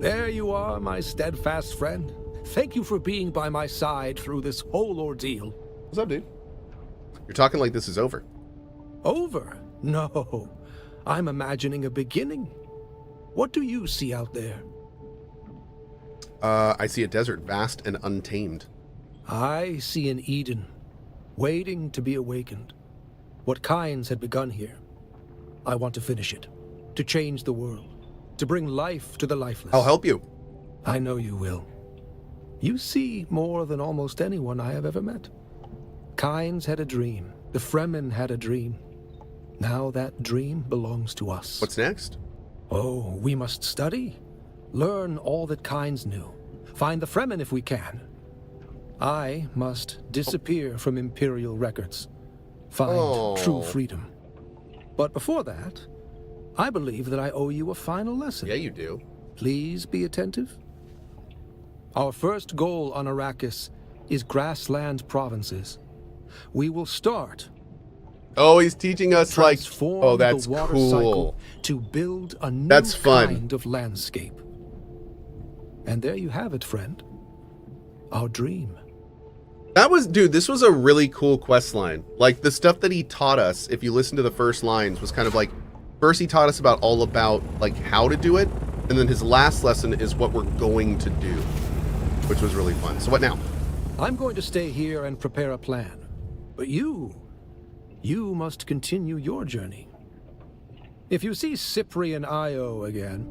There you are, my steadfast friend. Thank you for being by my side through this whole ordeal. What's up, dude? You're talking like this is over. Over? No. I'm imagining a beginning. What do you see out there? I see a desert, vast and untamed. I see an Eden, waiting to be awakened. What Kynes had begun here. I want to finish it, to change the world, to bring life to the lifeless. I'll help you. I know you will. You see more than almost anyone I have ever met. Kynes had a dream. The Fremen had a dream. Now that dream belongs to us. What's next? Oh, we must study. Learn all that Kynes knew. Find the Fremen if we can. I must disappear from Imperial records. Find true freedom. But before that, I believe that I owe you a final lesson. Yeah, you do. Please be attentive. Our first goal on Arrakis is grassland provinces. We will start. Oh, he's teaching us like. Transform Oh, that's the water cool. cycle to build a new That's fun. kind of landscape. And there you have it, friend. Our dream. That was, dude, this was a really cool quest line. Like, the stuff that he taught us, if you listen to the first lines, was kind of like, first he taught us all about, like, how to do it, and then his last lesson is what we're going to do, which was really fun. So what now? I'm going to stay here and prepare a plan. But you must continue your journey. If you see Cyprian Io again,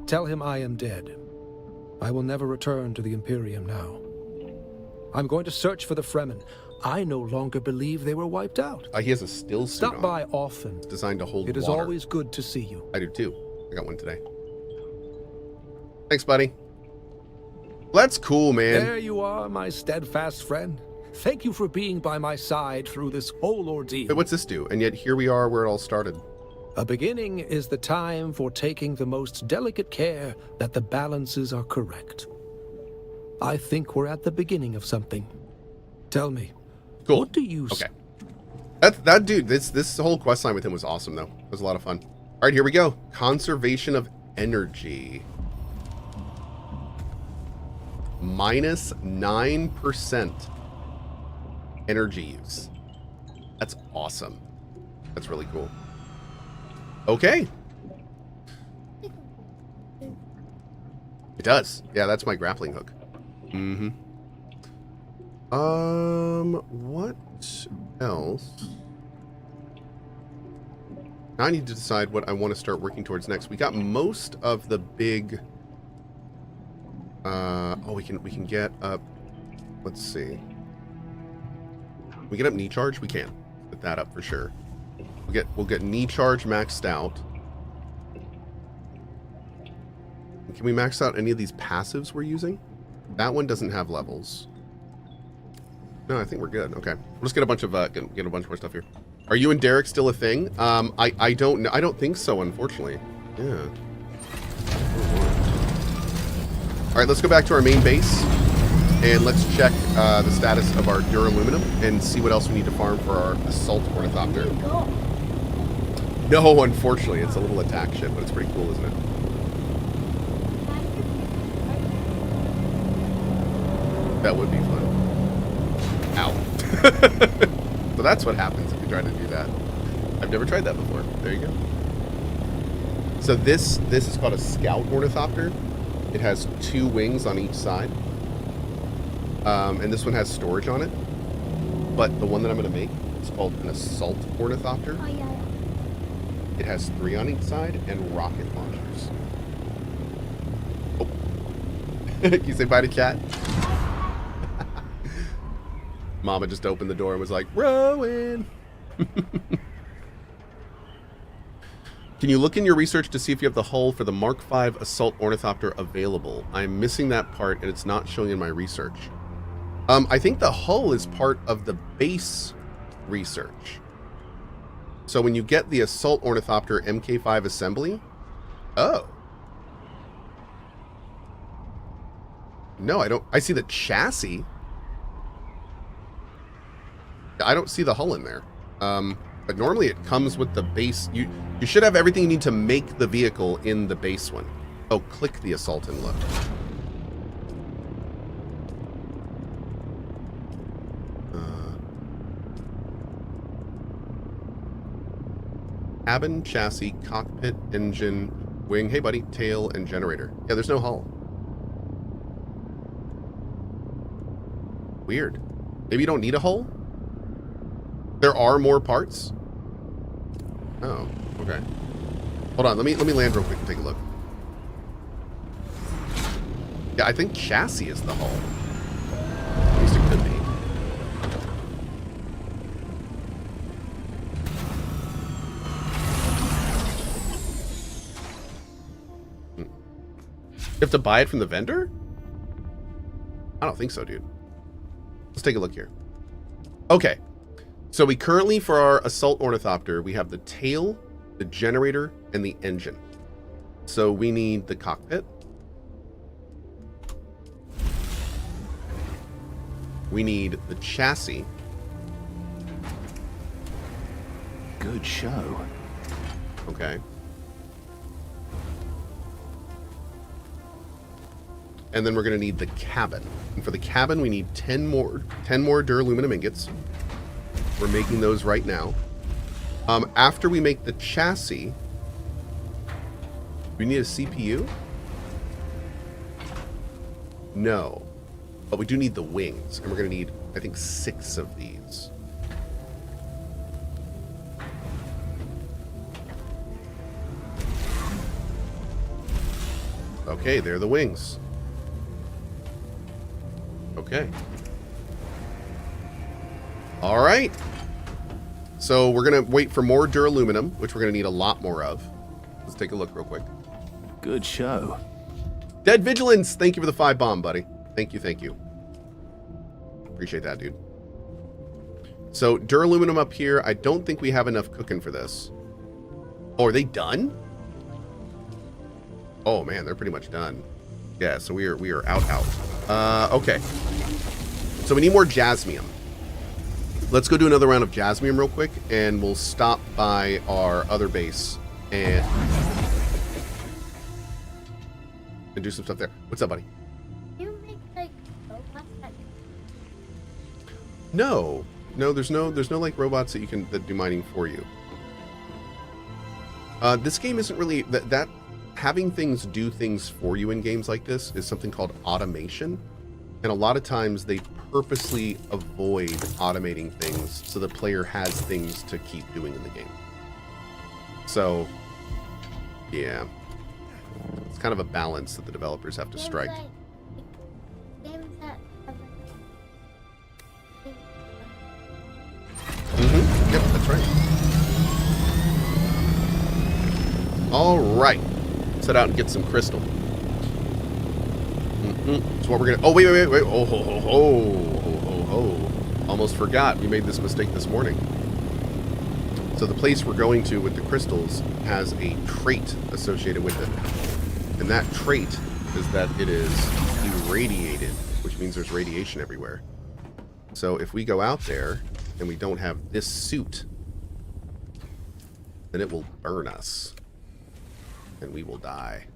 tell him I am dead. I will never return to the Imperium now. I'm going to search for the Fremen. I no longer believe they were wiped out. He has a still suit Stop on. by often. It's designed to hold It is water. always good to see you. I do too. I got one today. Thanks, buddy. That's cool, man. There you are, my steadfast friend. Thank you for being by my side through this whole ordeal. Wait, what's this do? And yet here we are where it all started. A beginning is the time for taking the most delicate care that the balances are correct. I think we're at the beginning of something. Tell me, Cool. what do you Okay. That dude, this whole quest line with him was awesome, though. It was a lot of fun. All right, here we go. Conservation of energy. Minus 9% energy use. That's awesome. That's really cool. Okay. It does. Yeah, that's my grappling hook. Mm-hmm. What else? Now I need to decide what I want to start working towards next. We got most of the big. We can get up. Let's see. We get up knee charge. We can get that up for sure. We'll get knee charge maxed out. Can we max out any of these passives we're using? That one doesn't have levels. No, I think we're good. Okay, let's get a bunch of get a bunch more stuff here. Are you and Derek still a thing? I don't know. I don't think so, unfortunately. Yeah. All right, let's go back to our main base and let's check the status of our duraluminum and see what else we need to farm for our assault ornithopter. No, unfortunately, it's a little attack ship, but it's pretty cool, isn't it? That would be fun. Ow. So that's what happens if you try to do that. I've never tried that before. There you go. So this is called a scout ornithopter. It has 2 wings on each side. And this one has storage on it. But the one that I'm going to make is called an assault ornithopter. Oh, yeah. It has 3 on each side and rocket launchers. Oh. Can you say bye to cat? Mama just opened the door and was like, Rowan! Can you look in your research to see if you have the hull for the Mark V Assault Ornithopter available? I'm missing that part and it's not showing in my research. I think the hull is part of the base research. So when you get the Assault Ornithopter MK5 assembly... Oh. No, I don't... I see the chassis. I don't see the hull in there. But normally it comes with the base. You should have everything you need to make the vehicle in the base one. Oh, click the assault and look. Cabin, chassis, cockpit, engine, wing, hey buddy, tail, and generator. Yeah, there's no hull. Weird. Maybe you don't need a hull? There are more parts? Oh, okay. Hold on, let me land real quick and take a look. Yeah, I think chassis is the hull. At least it could be. You have to buy it from the vendor? I don't think so, dude. Let's take a look here. Okay. So we currently, for our assault ornithopter, we have the tail, the generator, and the engine. So we need the cockpit. We need the chassis. Good show. Okay. And then we're going to need the cabin. And for the cabin, we need 10 more duraluminum ingots. We're making those right now. After we make the chassis, we need a CPU? No. But we do need the wings. And we're going to need, I think, 6 of these. Okay, they're the wings. Okay. All right. So we're going to wait for more duraluminum, which we're going to need a lot more of. Let's take a look real quick. Good show. Dead Vigilance, thank you for the 5 bomb, buddy. Thank you, thank you. Appreciate that, dude. So duraluminum up here. I don't think we have enough cooking for this. Oh, are they done? Oh man, they're pretty much done. Yeah, so we are out. Okay. So we need more jasmium. Let's go do another round of jasmium real quick, and we'll stop by our other base and do some stuff there. What's up, buddy? You make like robots that No, there's no like robots that do mining for you. This game isn't really that having things do things for you in games like this is something called automation. And a lot of times they purposely avoid automating things so the player has things to keep doing in the game. So, yeah. It's kind of a balance that the developers have to strike. games that have Mm-hmm. Yep, that's right. All right. Set out and get some crystal. So what we're gonna... Oh, wait. Oh, ho. Almost forgot. We made this mistake this morning. So the place we're going to with the crystals has a trait associated with it. And that trait is that it is irradiated, which means there's radiation everywhere. So if we go out there and we don't have this suit, then it will burn us. And we will die.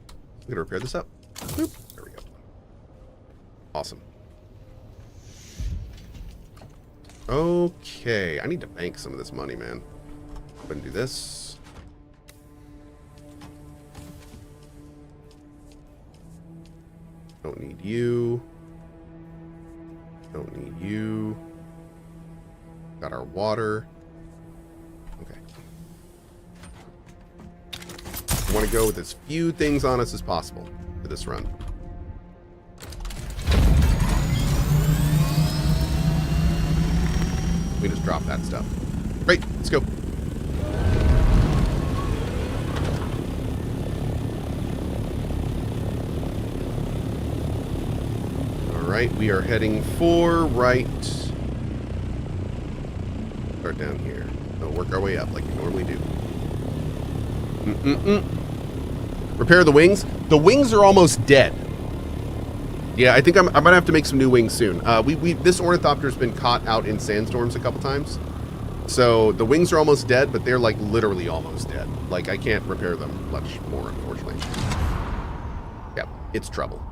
I'm going to repair this up. Boop. There we go. Awesome. Okay. I need to bank some of this money, man. I'm going to do this. Don't need you. Don't need you. Got our water. Okay. I want to go with as few things on us as possible for this run. We just drop that stuff. Great, let's go. All right, we are heading for right. Start down here. We'll work our way up like we normally do. Repair the wings. The wings are almost dead. Yeah, I think I'm gonna have to make some new wings soon. This ornithopter's been caught out in sandstorms a couple times, So the wings are almost dead, but they're like literally almost dead. Like I can't repair them much more, unfortunately. Yep, it's trouble.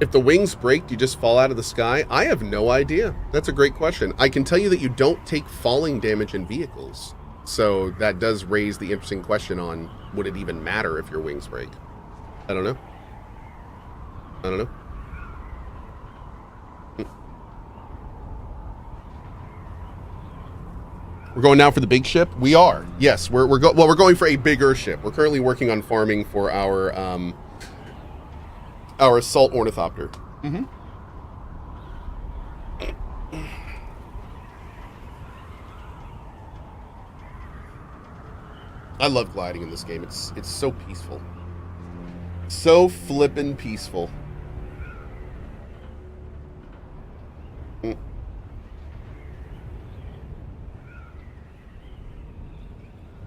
If the wings break, do you just fall out of the sky? I have no idea. That's a great question. I can tell you that you don't take falling damage in vehicles. So that does raise the interesting question on, would it even matter if your wings break? I don't know. I don't know. We're going now for the big ship? We are. Yes, we're going for a bigger ship. We're currently working on farming for our assault ornithopter. Mm-hmm. I love gliding in this game. It's so peaceful. So flippin' peaceful.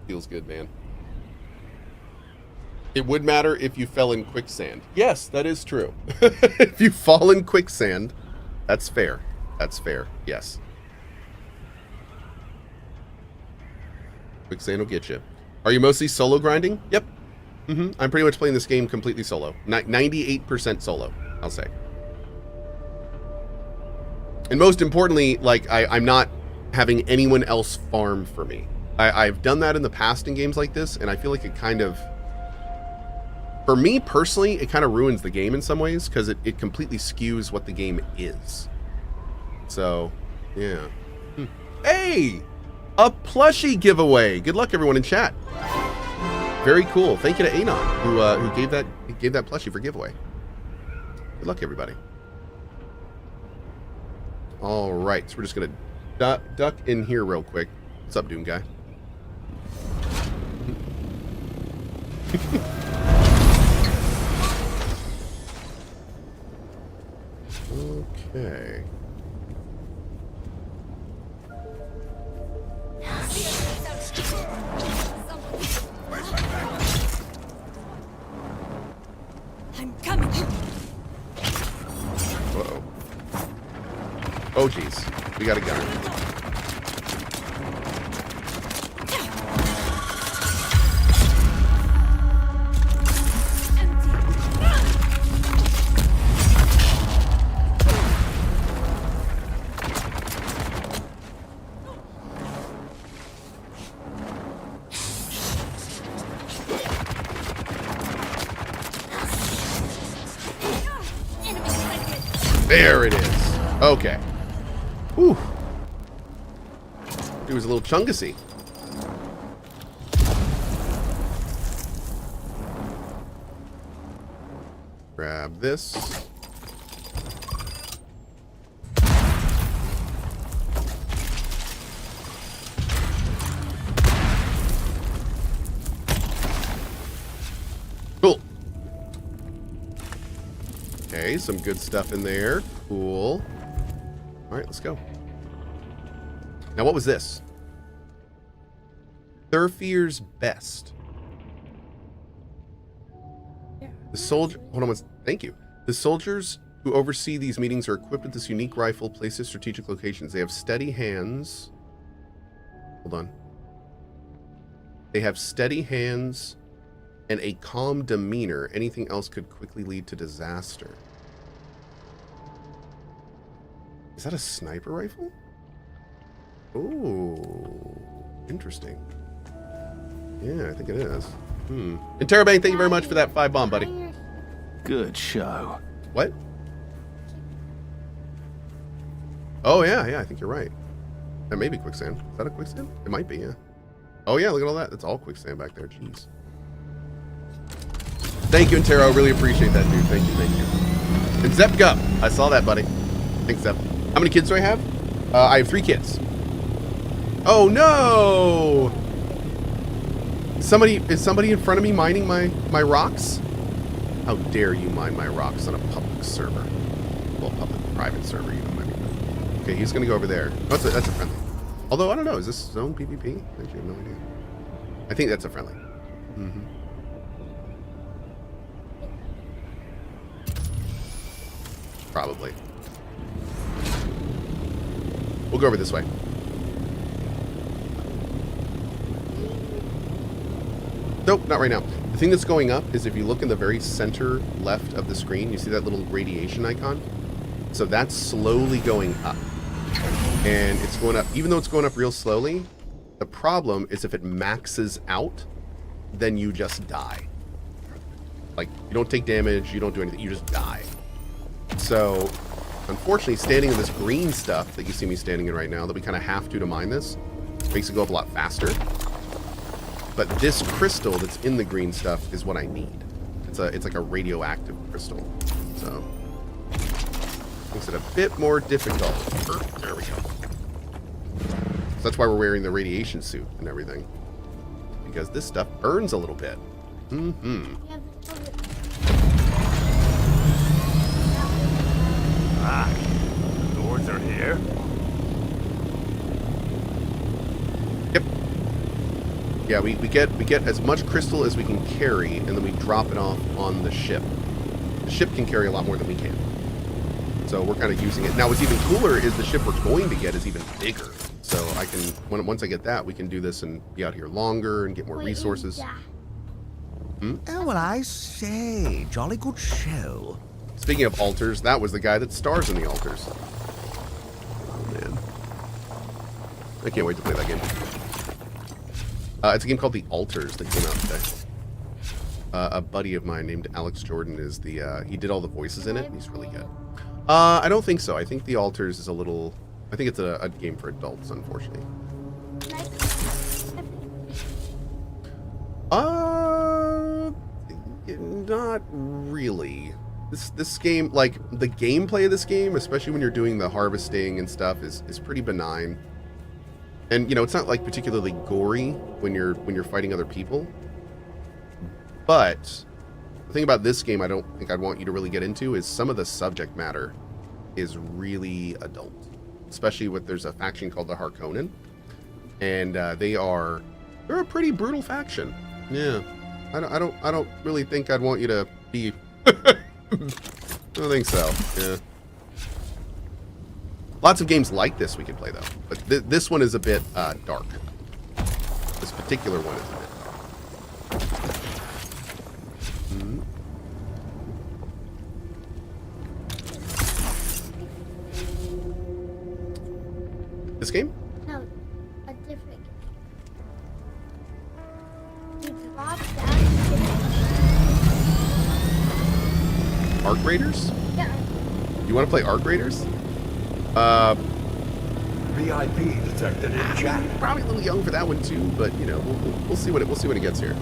Feels good, man. It would matter if you fell in quicksand. Yes, that is true. If you fall in quicksand, that's fair. That's fair. Yes. Quicksand will get you. Are you mostly solo grinding? Yep. I'm pretty much playing this game completely solo. 98% solo, I'll say. And most importantly, like, I'm not having anyone else farm for me. I've done that in the past in games like this, and I feel like it kind of, for me personally, it kind of ruins the game in some ways, because it completely skews what the game is. So, yeah. Hey! A plushie giveaway! Good luck, everyone in chat. Very cool. Thank you to Anon, who gave that plushie for giveaway. Good luck, everybody. All right, so we're just gonna duck in here real quick. What's up, Dune guy? Okay. I'm coming. Uh-oh. Oh, geez. We got a gun. There it is. Okay. Whew. He was a little chungussy. Grab this. Cool. Okay, some good stuff in there. Cool. All right, let's go. Now, what was this? Thurfier's Best. The soldier. Hold on. Thank you. The soldiers who oversee these meetings are equipped with this unique rifle placed at strategic locations. They have steady hands. Hold on. They have steady hands and a calm demeanor. Anything else could quickly lead to disaster. Is that a sniper rifle? Oh, interesting. Yeah, I think it is. And Terabang, thank you very much for that 5 bomb, buddy. Good show. What? Oh, yeah, I think you're right. That may be quicksand. Is that a quicksand? It might be, yeah. Oh, yeah, look at all that. That's all quicksand back there. Jeez. Thank you, Intero. Really appreciate that, dude. Thank you. And Zepka. I saw that, buddy. Thanks, Zep. How many kids do I have? I have 3 kids. Oh, no! Is somebody in front of me mining my rocks? How dare you mine my rocks on a public server? Well, private server, you know what I mean. Okay, he's gonna go over there. Oh, that's a friendly. Although, I don't know, is this zone PvP? I actually have no idea. I think that's a friendly. probably. We'll go over this way. Nope, not right now. The thing that's going up is if you look in the very center left of the screen, you see that little radiation icon? So that's slowly going up. And it's going up, even though it's going up real slowly, the problem is if it maxes out, then you just die. Like, you don't take damage, you don't do anything, you just die. So, unfortunately, standing in this green stuff that you see me standing in right now, that we kind of have to mine this, makes it go up a lot faster. But this crystal that's in the green stuff is what I need. It's like a radioactive crystal. So, makes it a bit more difficult. There we go. So that's why we're wearing the radiation suit and everything. Because this stuff burns a little bit. Mm-hmm. Ah, the lords are here. Yep. Yeah, we get as much crystal as we can carry, and then we drop it off on the ship. The ship can carry a lot more than we can. So we're kind of using it. Now what's even cooler is the ship we're going to get is even bigger. So I can, once I get that, we can do this and be out here longer and get more resources. Oh, well, I say, jolly good show. Speaking of altars, that was the guy that stars in the altars. Oh, man. I can't wait to play that game. It's a game called The Altars that came out today. A buddy of mine named Alex Jordan is the, he did all the voices in it, and he's really good. I don't think so. I think The Altars is a little, I think it's a game for adults, unfortunately. Not really. This game, like, the gameplay of this game, especially when you're doing the harvesting and stuff, is pretty benign. And, you know, it's not, like, particularly gory when you're fighting other people. But the thing about this game I don't think I'd want you to really get into is some of the subject matter is really adult. Especially with, there's a faction called the Harkonnen. And they're a pretty brutal faction. Yeah. I don't really think I'd want you to be I don't think so. Yeah. Lots of games like this we could play though, but this one is a bit dark. This particular one is a bit dark. This game? No, a different game. You drop down. Arc Raiders? Yeah. You want to play Arc Raiders? VIP detected in chat. Probably a little young for that one too, but you know, we'll see what it gets here.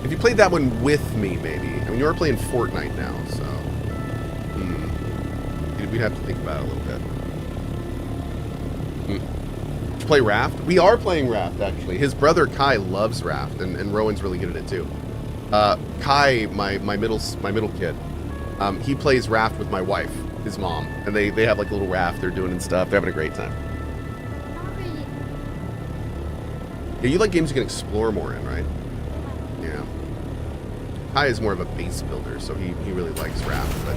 If you played that one with me, maybe. I mean, you are playing Fortnite now, so we'd have to think about it a little bit. Did you play Raft? We are playing Raft actually. His brother Kai loves Raft, and Rowan's really good at it too. Kai, my middle kid, he plays Raft with my wife, his mom, and they have like a little raft they're doing and stuff. They're having a great time. Yeah, you like games you can explore more in, right? Yeah. Kai is more of a base builder, so he really likes Raft, but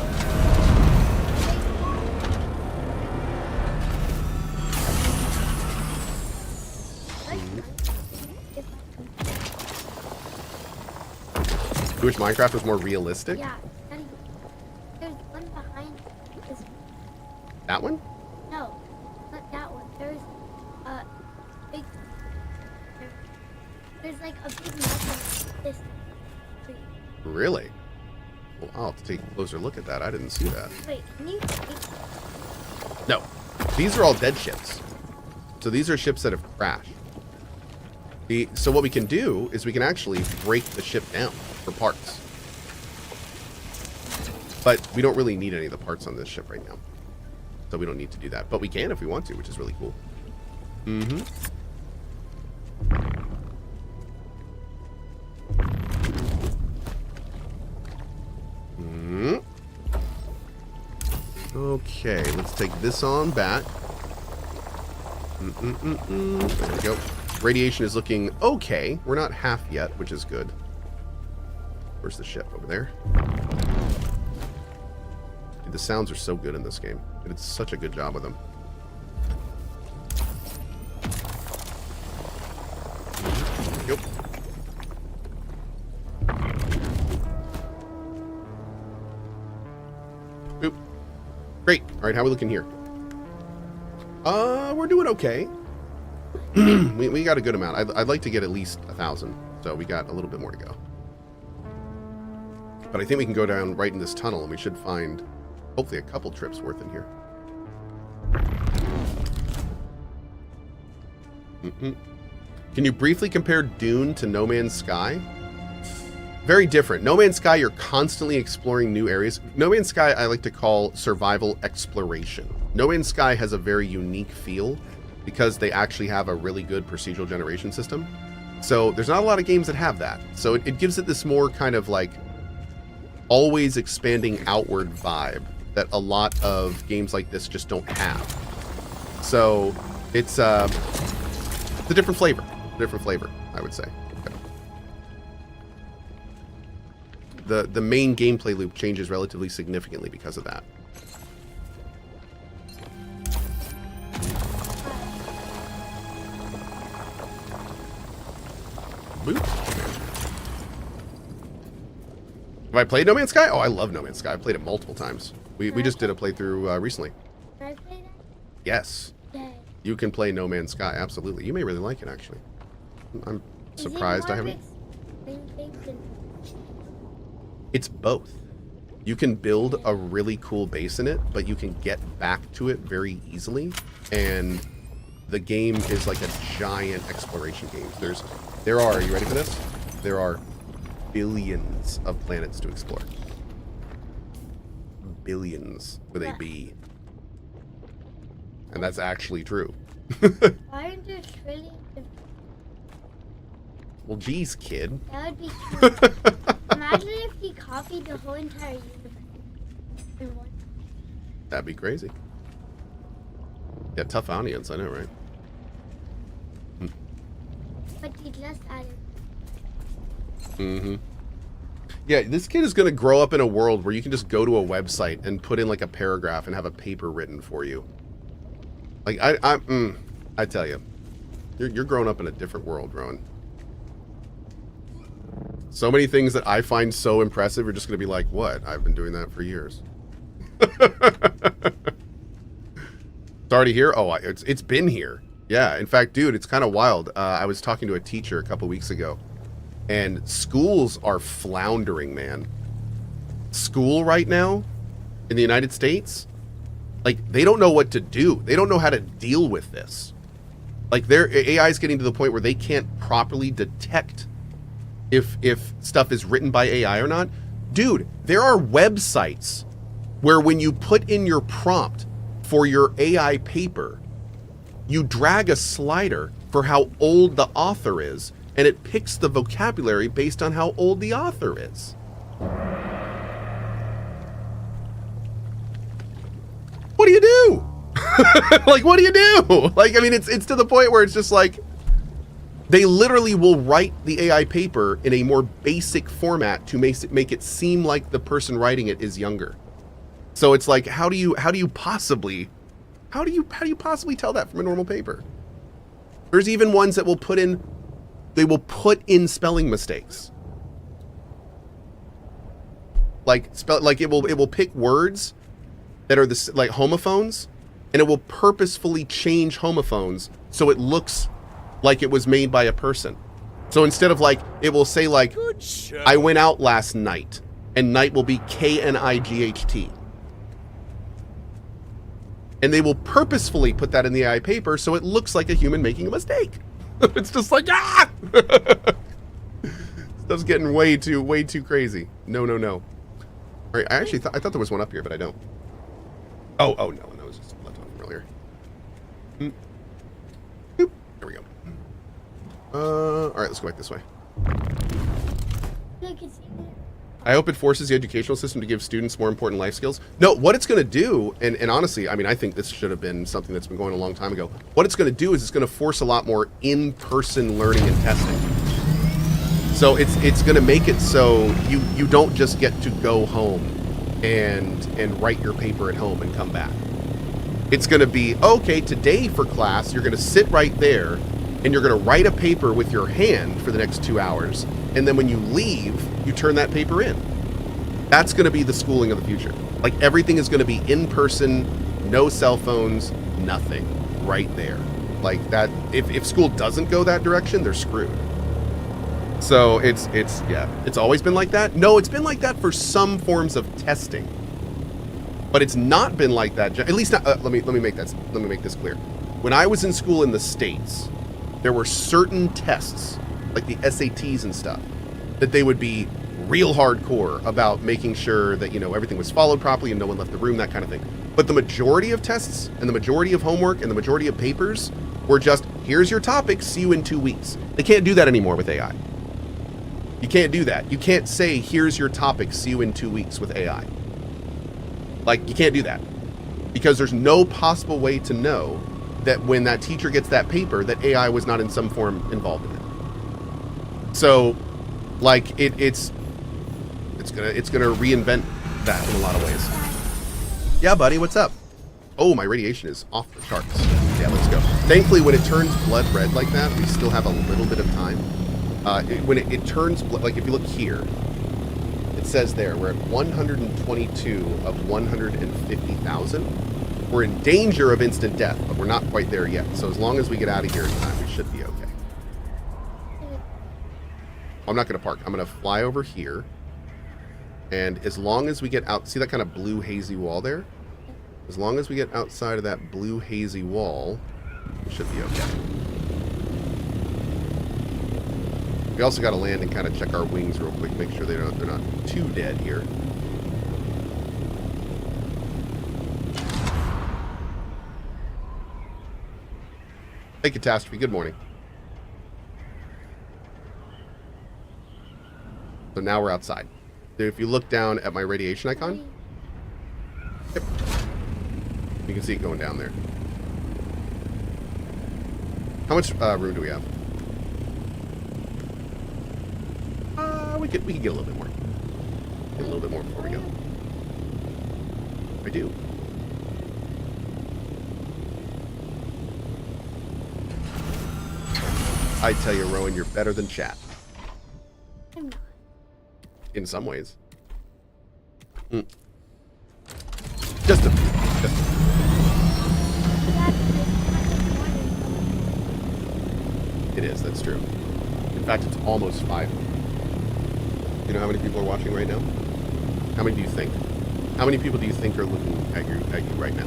you wish Minecraft was more realistic? Yeah. There's one behind this. That one? No, not that one. There's a big. There's like a big mountain. This tree. Really? Well, I'll have to take a closer look at that. I didn't see that. Wait, can you? No. These are all dead ships. So these are ships that have crashed. So what we can do is we can actually break the ship down for parts. But we don't really need any of the parts on this ship right now. So we don't need to do that. But we can if we want to, which is really cool. Mm-hmm. Okay, let's take this on back. There we go. Radiation is looking okay. We're not half yet, which is good. Where's the ship? Over there. the sounds are so good in this game. It's such a good job with them. Yep. Oop. Great. All right, how are we looking here? We're doing okay. we got a good amount. I'd like to get at least 1,000, so we got a little bit more to go. But I think we can go down right in this tunnel, and we should find, hopefully, a couple trips worth in here. Can you briefly compare Dune to No Man's Sky? Very different. No Man's Sky, you're constantly exploring new areas. No Man's Sky, I like to call survival exploration. No Man's Sky has a very unique feel because they actually have a really good procedural generation system. So there's not a lot of games that have that. So it gives it this more kind of like always expanding outward vibe that a lot of games like this just don't have. So it's a different flavor. I would say. The main gameplay loop changes relatively significantly because of that. Boop. Have I played No Man's Sky? Oh, I love No Man's Sky. I've played it multiple times. We just did a playthrough recently. Can I play that? Yes. Yeah. You can play No Man's Sky, absolutely. You may really like it, actually. I'm surprised I haven't. It's both. You can build a really cool base in it, but you can get back to it very easily. And the game is like a giant exploration game. There are, you ready for this? There are billions of planets to explore. Billions with a B. And that's actually true. Why aren't there trillions of... Well, geez, kid. That would be cool. Imagine if he copied the whole entire universe in one. That'd be crazy. Yeah, tough audience, I know, right? But he just added. Mm-hmm. Yeah, this kid is going to grow up in a world where you can just go to a website and put in like a paragraph and have a paper written for you. Like, I tell you, you're growing up in a different world, Rowan. So many things that I find so impressive are just going to be like, what? I've been doing that for years. It's already here? Oh, it's been here. Yeah, in fact, dude, it's kind of wild. I was talking to a teacher a couple weeks ago, and schools are floundering, man. School right now in the United States, like, they don't know what to do. They don't know how to deal with this. Like, their AI is getting to the point where they can't properly detect if stuff is written by AI or not. Dude, there are websites where when you put in your prompt for your AI paper, you drag a slider for how old the author is, and it picks the vocabulary based on how old the author is. What do you do? Like, what do you do? Like, I mean, it's to the point where it's just like, they literally will write the AI paper in a more basic format to make it seem like the person writing it is younger. So it's like, how do you possibly tell that from a normal paper? There's even ones that will put in spelling mistakes. Like it will pick words that are like homophones, and it will purposefully change homophones so it looks like it was made by a person. So instead of like, it will say like, I went out last night, and night will be K-N-I-G-H-T. And they will purposefully put that in the AI paper so it looks like a human making a mistake. It's just like, ah! Stuff's getting way too crazy. No. All right, I thought there was one up here, but I don't. Oh no, it was just left on earlier. Boop. There we go. All right, let's go back this way. Look, it's in there. I hope it forces the educational system to give students more important life skills. No, what it's going to do, and honestly, I mean, I think this should have been something that's been going a long time ago. What it's going to do is it's going to force a lot more in-person learning and testing. So it's going to make it so you don't just get to go home and write your paper at home and come back. It's going to be, okay, today for class, you're going to sit right there and you're going to write a paper with your hand for the next 2 hours. And then when you leave, you turn that paper in. That's going to be the schooling of the future. Like everything is going to be in person, no cell phones, nothing right there. Like that, if school doesn't go that direction, they're screwed. So it's always been like that. No, it's been like that for some forms of testing. But it's not been like that. At least not, let me make this clear. When I was in school in the States, there were certain tests, like the SATs and stuff, that they would be real hardcore about making sure that, you know, everything was followed properly and no one left the room, that kind of thing. But the majority of tests and the majority of homework and the majority of papers were just, here's your topic, see you in 2 weeks. They can't do that anymore with AI. You can't do that. You can't say, here's your topic, see you in 2 weeks with AI. Like, you can't do that. Because there's no possible way to know that when that teacher gets that paper, that AI was not in some form involved in it. So, like, it's gonna reinvent that in a lot of ways. Yeah, buddy, what's up? Oh, my radiation is off the charts. Yeah, let's go. Thankfully, when it turns blood red like that, we still have a little bit of time. When it turns, like if you look here, it says there, we're at 122 of 150,000. We're in danger of instant death, but we're not quite there yet. So as long as we get out of here in time, we should be okay. I'm not going to park. I'm going to fly over here. And as long as we get out, see that kind of blue hazy wall there? As long as we get outside of that blue hazy wall, we should be okay. We also got to land and kind of check our wings real quick, make sure they're not too dead here. Hey, Catastrophe, good morning. So now we're outside. If you look down at my radiation icon, yep, you can see it going down there. How much room do we have? We could get a little bit more. Get a little bit more before we go. I do. I tell you, Rowan, you're better than chat. I'm not. In some ways. Just a few. Just a few. It is, that's true. In fact, it's almost 5. You know how many people are watching right now? How many do you think? How many people do you think are looking at you right now?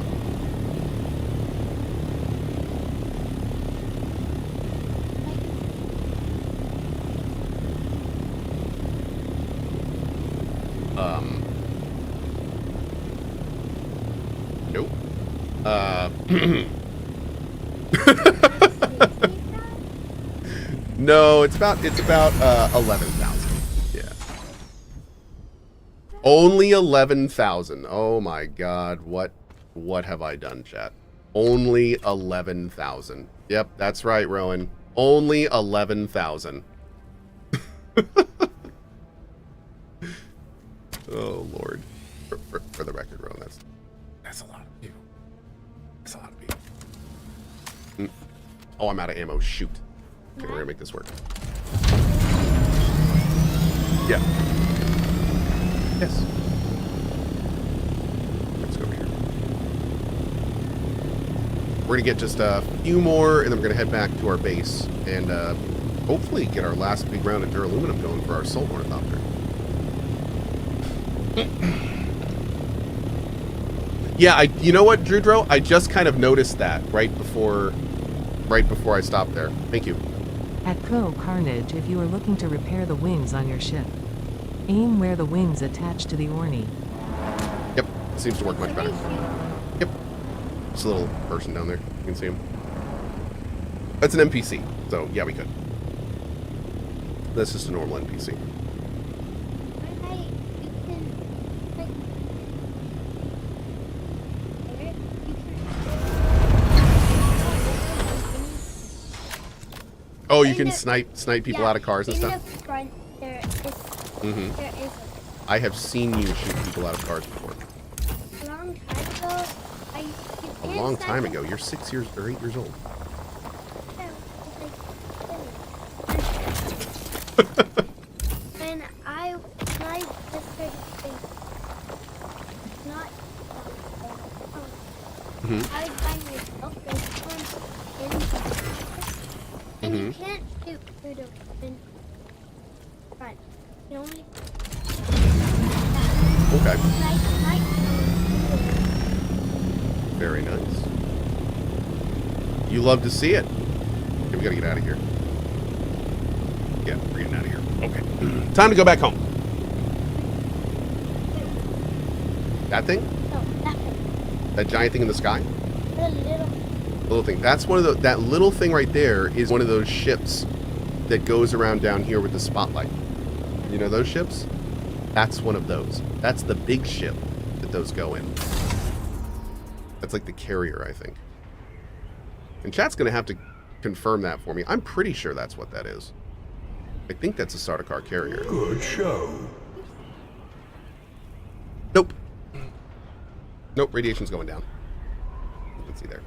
Nope. No, it's about 11,000. Yeah. Only 11,000. Oh my God, what have I done, chat? Only 11,000. Yep, that's right, Rowan. Only 11,000. Oh Lord. For the record, Rowan, that's a lot of people. That's a lot of people. Oh, I'm out of ammo. Shoot. Okay, we're gonna make this work. Yeah. Yes. Let's go over here. We're gonna get just a few more, and then we're gonna head back to our base and hopefully get our last big round of duraluminum going for our soul ornithopter. Yeah, you know what, Drudro? I just kind of noticed that right before I stopped there. Thank you. At CohhCarnage, if you are looking to repair the wings on your ship, aim where the wings attach to the orny. Yep, seems to work much better. Yep. Just a little person down there. You can see him. That's an NPC, so yeah, we could. That's just a normal NPC. Oh, you can snipe people out of cars and stuff? In the front, there is I have seen you shoot people out of cars before. long time ago, A long time ago. You're 6 years or 8 years old. When my sister not I would buy myself this one and you can't shoot through the window front. You only Okay. like Very nice. You love to see it. Okay, we gotta get out of here. Yeah, we're getting out of here. Okay. Time to go back home. That thing? no, nothing. That giant thing in the sky? The little Little thing. That's one of the, that little thing right there is one of those ships that goes around down here with the spotlight. You know those ships? That's one of those. That's the big ship that those go in. That's like the carrier, I think. And chat's going to have to confirm that for me. I'm pretty sure that's what that is. I think that's a Sardaukar carrier. Good show. Nope. Nope, radiation's going down. You can see there.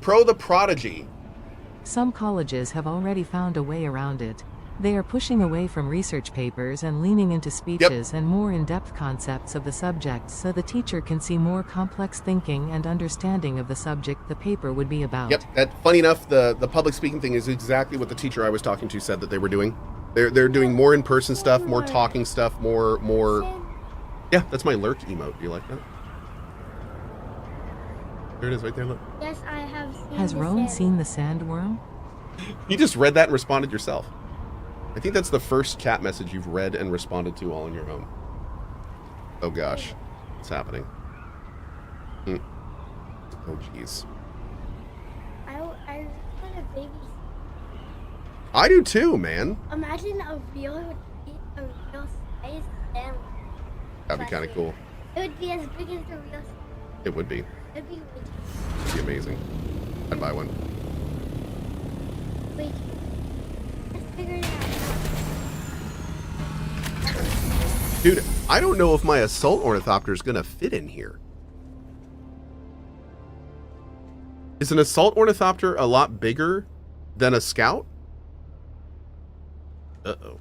Pro the Prodigy. Some colleges have already found a way around it. They are pushing away from research papers and leaning into speeches and more in-depth concepts of the subject so the teacher can see more complex thinking and understanding of the subject the paper would be about. Yep, that, funny enough, the public speaking thing is exactly what the teacher I was talking to said that they were doing. They're doing more in-person stuff, more talking stuff, more... Yeah, that's my lurk emote. Do you like that? There it is right there, look. yes, I have seen Has the Roan sand. seen the sandworm? You just read that and responded yourself. I think that's the first chat message you've read and responded to all on your own. Oh gosh, what's happening? Oh jeez. I want a baby. I do too, man. Imagine a real size sand. That'd be kind of cool. It would be as big as the real. It would be. It'd be It'd be amazing. I'd buy one. wait. Let's figure it out. Dude, I don't know if my assault ornithopter is gonna fit in here. Is an assault ornithopter a lot bigger than a scout? Uh-oh.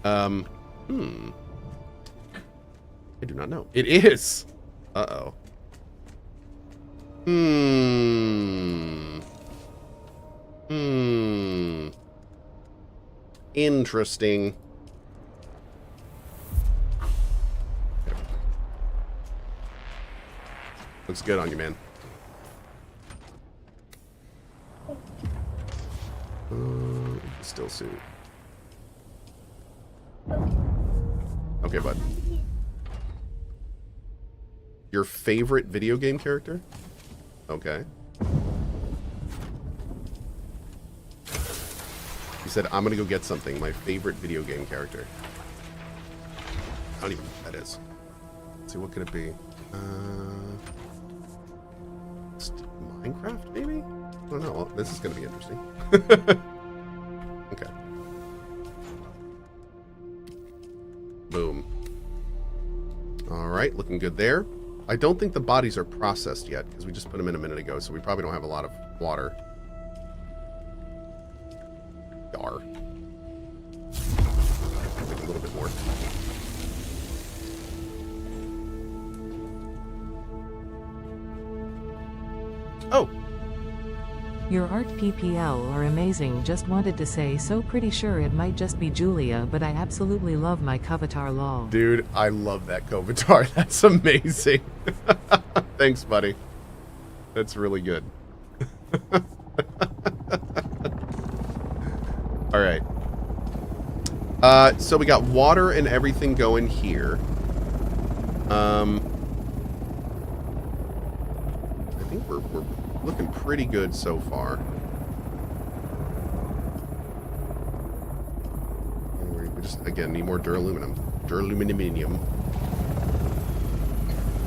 I do not know. It is. Uh-oh. Interesting. Looks good on you, man. Still suit. Okay, bud. Your favorite video game character? Okay. He said, I'm gonna go get something. My favorite video game character. I don't even know what that is. Let's see, what could it be? Minecraft, maybe? I don't know. Well, this is gonna be interesting. Okay. Boom. Alright, looking good there. I don't think the bodies are processed yet, because we just put them in a minute ago, so we probably don't have a lot of water. Dar. Like a little bit more. Oh! Your art PPL are amazing. Just wanted to say so pretty sure it might just be Julia, but I absolutely love my Cohhcatar lol. Dude, I love that Cohhcatar. That's amazing. Thanks, buddy. That's really good. Alright. So we got water and everything going here. I think we're looking pretty good so far. We just, again, need more duraluminum. Duraluminum.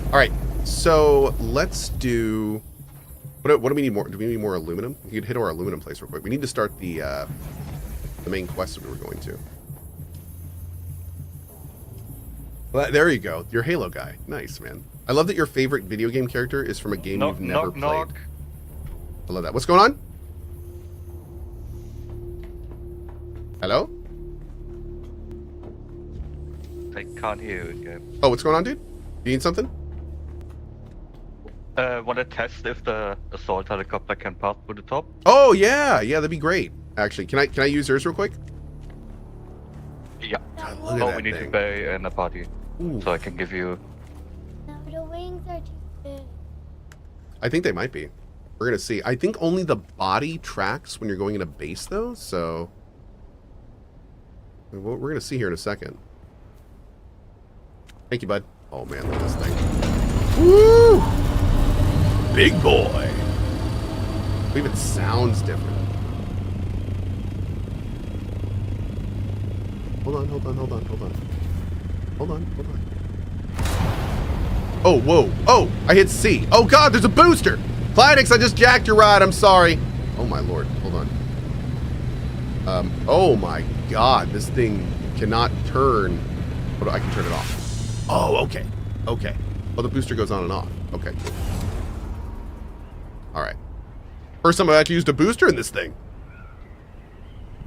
Alright, so let's do... What do we need more? Do we need more aluminum? We could hit our aluminum place real quick. We need to start the main quest that we were going to. Well, there you go. You're Halo guy. Nice, man. I love that your favorite video game character is from a game you've never played. Knock. I love that. What's going on? Hello? I can't hear you again. Oh, what's going on, dude? You need something? Want to test if the assault helicopter can pass through the top? Oh yeah, yeah, that'd be great. Actually, can I use yours real quick? Yeah. God, look at Oh, that we need thing. to pay in a party, Ooh. so I can give you. No, the wings are too big. I think they might be. We're gonna see. I think only the body tracks when you're going in a base, though. So we're gonna see here in a second. Thank you, bud. Oh man, look at this thing. Woo! Big boy. It even sounds different. Hold on. Oh, whoa. Oh, I hit C. Oh god, there's a booster! Clydix, I just jacked your ride, I'm sorry. Oh my lord, hold on. Oh my god, this thing cannot turn. Oh, I can turn it off. Oh, okay. Okay. Oh, the booster goes on and off. Okay, cool. Alright. First time I've actually used a booster in this thing.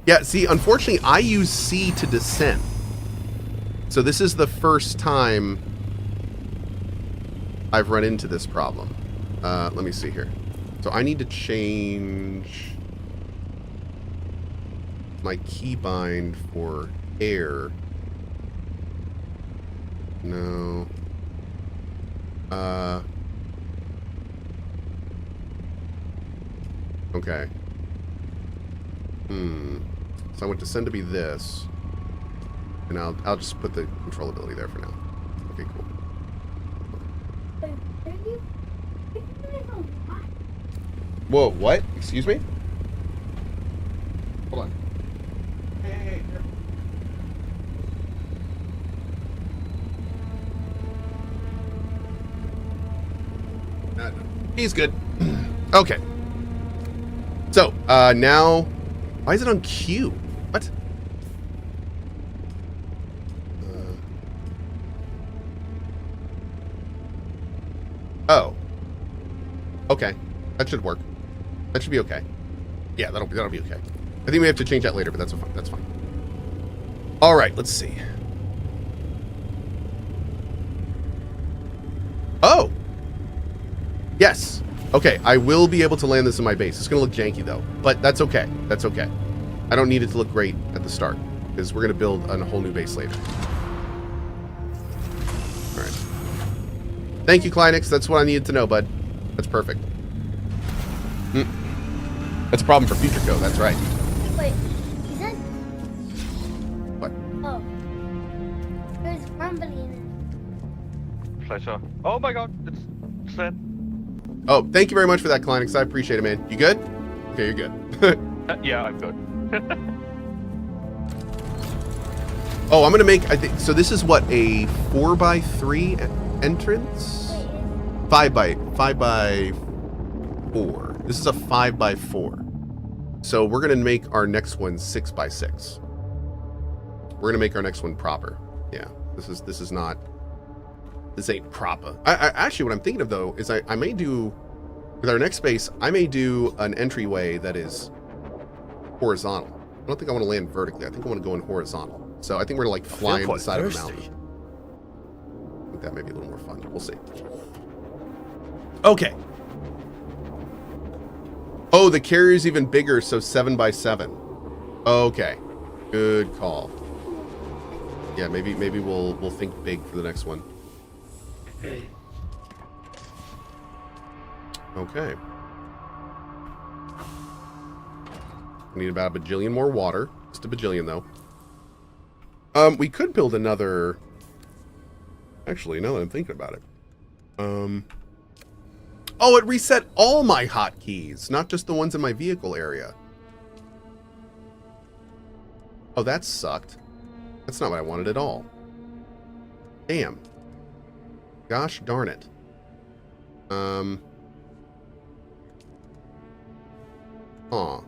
Yeah, see, unfortunately, I use C to descend. So this is the first time I've run into this problem. Let me see here. So I need to change my keybind for air. No. Okay. So I want descend to be this. And I'll just put the controllability there for now. Okay, cool. Wait, are you? Whoa, what? Excuse me? Hold on. Hey. No. He's good. Okay. So, now... Why is it on Q? What? Oh. Okay. That should work. That should be okay. Yeah, that'll be okay. I think we have to change that later, but that's fine. That's fine. All right, let's see. Oh. Yes. Okay, I will be able to land this in my base. It's going to look janky, though. But that's okay. That's okay. I don't need it to look great at the start, because we're going to build a whole new base later. All right. Thank you, Kleinix. That's what I needed to know, bud. That's perfect. That's a problem for future code. That's right. Wait, is that? What? Oh, there's rumbling. Pleasure. Oh my god, it's set. Oh, thank you very much for that, Kleinix. I appreciate it, man. You good? Okay, you're good. Yeah, I'm good. Oh, I'm gonna make. I think so. This is what, a 4x3 entrance. 5x4. This is a 5x4. So we're gonna make our next one 6x6. We're gonna make our next one proper. Yeah, this is not. This ain't proper. I actually, what I'm thinking of though is I may do with our next base. I may do an entryway that is horizontal. I don't think I want to land vertically. I think I want to go in horizontal. So I think we're gonna like fly into the side of a mountain. I think that may be a little more fun. We'll see. Okay. Oh, the carrier's even bigger, so 7x7. Okay. Good call. Yeah, maybe we'll think big for the next one. Okay. We need about a bajillion more water. Just a bajillion, though. We could build another... Actually, now that I'm thinking about it. Oh, it reset all my hotkeys, not just the ones in my vehicle area. Oh, that sucked. That's not what I wanted at all. Damn. Gosh darn it. Huh.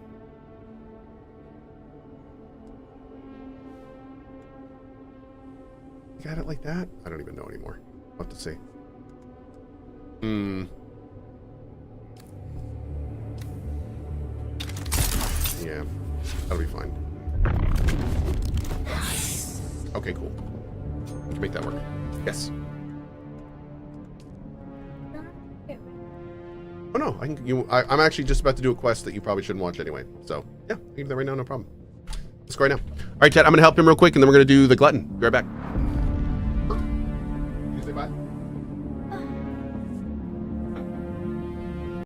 look at it like that? I don't even know anymore. I'll have to see. Yeah, that'll be fine. Okay, cool. We can make that work. Yes. Oh no, I'm actually just about to do a quest that you probably shouldn't watch anyway. So yeah, I can do that right now, no problem. Let's go right now. All right, Chad, I'm gonna help him real quick, and then we're gonna do the glutton. Be right back.